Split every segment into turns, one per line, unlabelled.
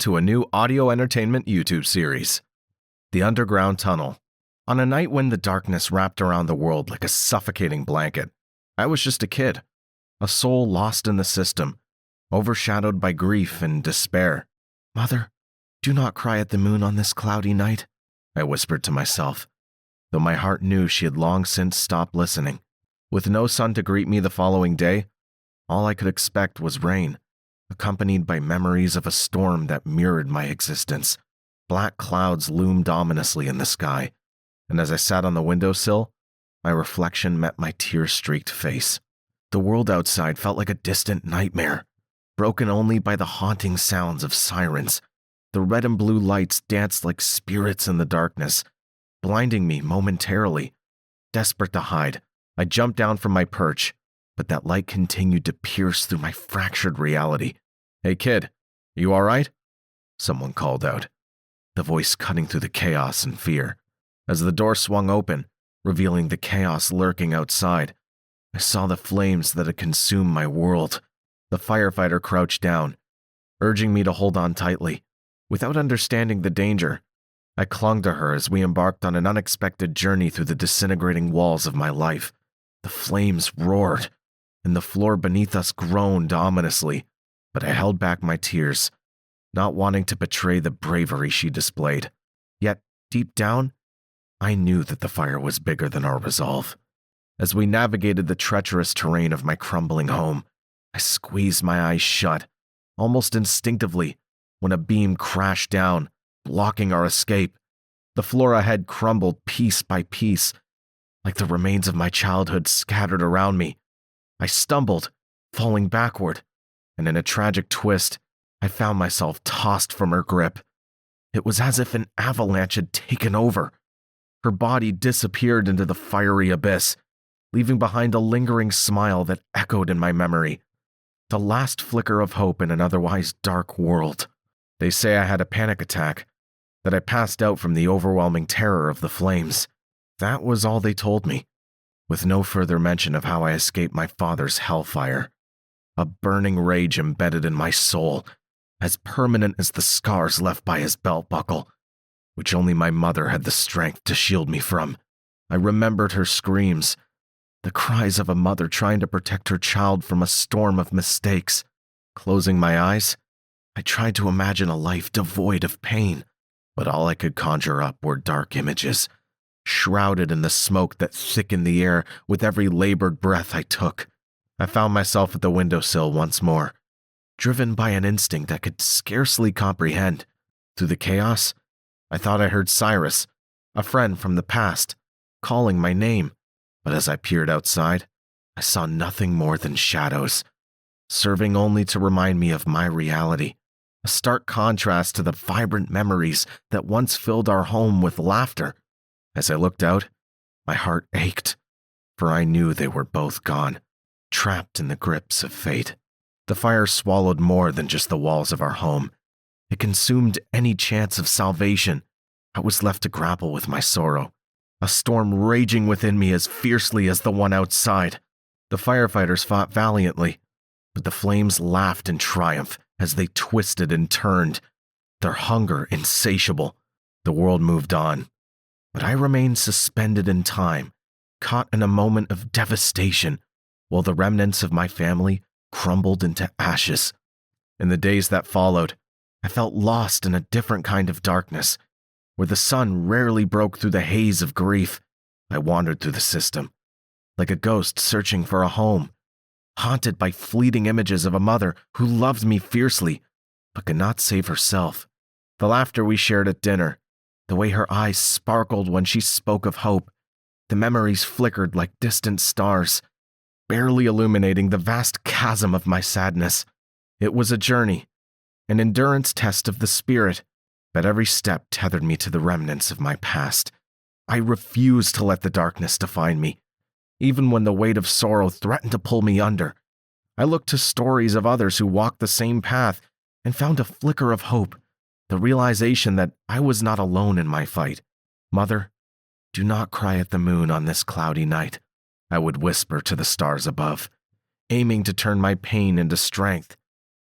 to a new audio entertainment YouTube series, The Underground Tunnel. On a night when the darkness wrapped around the world like a suffocating blanket, I was just a kid, a soul lost in the system, overshadowed by grief and despair. "Mother, do not cry at the moon on this cloudy night," I whispered to myself, though my heart knew she had long since stopped listening. With no sun to greet me the following day, all I could expect was rain, accompanied by memories of a storm that mirrored my existence. Black clouds loomed ominously in the sky, and as I sat on the windowsill, my reflection met my tear-streaked face. The world outside felt like a distant nightmare, broken only by the haunting sounds of sirens. The red and blue lights danced like spirits in the darkness, blinding me momentarily. Desperate to hide, I jumped down from my perch, but that light continued to pierce through my fractured reality. "Hey kid, you all right?" Someone called out, the voice cutting through the chaos and fear. As the door swung open, revealing the chaos lurking outside, I saw the flames that had consumed my world. The firefighter crouched down, urging me to hold on tightly. Without understanding the danger, I clung to her as we embarked on an unexpected journey through the disintegrating walls of my life. The flames roared, and the floor beneath us groaned ominously, but I held back my tears, not wanting to betray the bravery she displayed. Yet, deep down, I knew that the fire was bigger than our resolve. As we navigated the treacherous terrain of my crumbling home, I squeezed my eyes shut, almost instinctively, when a beam crashed down, blocking our escape. The floor ahead crumbled piece by piece, like the remains of my childhood scattered around me. I stumbled, falling backward, and in a tragic twist, I found myself tossed from her grip. It was as if an avalanche had taken over. Her body disappeared into the fiery abyss, leaving behind a lingering smile that echoed in my memory. The last flicker of hope in an otherwise dark world. They say I had a panic attack, that I passed out from the overwhelming terror of the flames. That was all they told me, with no further mention of how I escaped my father's hellfire. A burning rage embedded in my soul, as permanent as the scars left by his belt buckle, which only my mother had the strength to shield me from. I remembered her screams, the cries of a mother trying to protect her child from a storm of mistakes. Closing my eyes, I tried to imagine a life devoid of pain, but all I could conjure up were dark images, shrouded in the smoke that thickened the air with every labored breath I took. I found myself at the windowsill once more, driven by an instinct I could scarcely comprehend. Through the chaos, I thought I heard Cyrus, a friend from the past, calling my name, but as I peered outside, I saw nothing more than shadows, serving only to remind me of my reality, a stark contrast to the vibrant memories that once filled our home with laughter. As I looked out, my heart ached, for I knew they were both gone, trapped in the grips of fate. The fire swallowed more than just the walls of our home. It consumed any chance of salvation. I was left to grapple with my sorrow, a storm raging within me as fiercely as the one outside. The firefighters fought valiantly, but the flames laughed in triumph as they twisted and turned, their hunger insatiable. The world moved on, but I remained suspended in time, caught in a moment of devastation, while the remnants of my family crumbled into ashes. In the days that followed, I felt lost in a different kind of darkness, where the sun rarely broke through the haze of grief. I wandered through the system, like a ghost searching for a home, haunted by fleeting images of a mother who loved me fiercely, but could not save herself. The laughter we shared at dinner, the way her eyes sparkled when she spoke of hope, the memories flickered like distant stars, barely illuminating the vast chasm of my sadness. It was a journey, an endurance test of the spirit, but every step tethered me to the remnants of my past. I refused to let the darkness define me, even when the weight of sorrow threatened to pull me under. I looked to stories of others who walked the same path and found a flicker of hope, the realization that I was not alone in my fight. "Mother, do not cry at the moon on this cloudy night," I would whisper to the stars above, aiming to turn my pain into strength.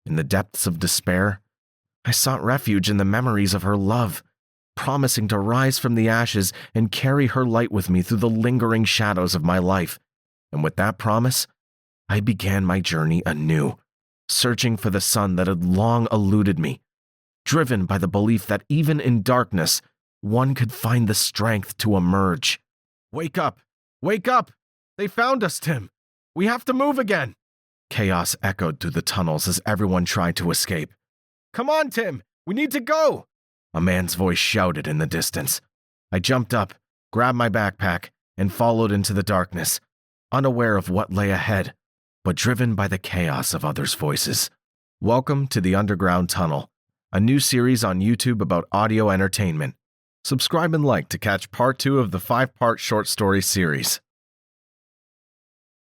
In the depths of despair, I sought refuge in the memories of her love, promising to rise from the ashes and carry her light with me through the lingering shadows of my life. And with that promise, I began my journey anew, searching for the sun that had long eluded me, driven by the belief that even in darkness, one could find the strength to emerge. Wake up! Wake up! They found us, Tim! We have to move again! Chaos echoed through the tunnels as everyone tried to escape. Come on, Tim! We need to go! A man's voice shouted in the distance. I jumped up, grabbed my backpack, and followed into the darkness, unaware of what lay ahead, but driven by the chaos of others' voices. Welcome to The Underground Tunnel, a new series on YouTube about audio entertainment. Subscribe and like to catch part 2 of the 5-part short story series.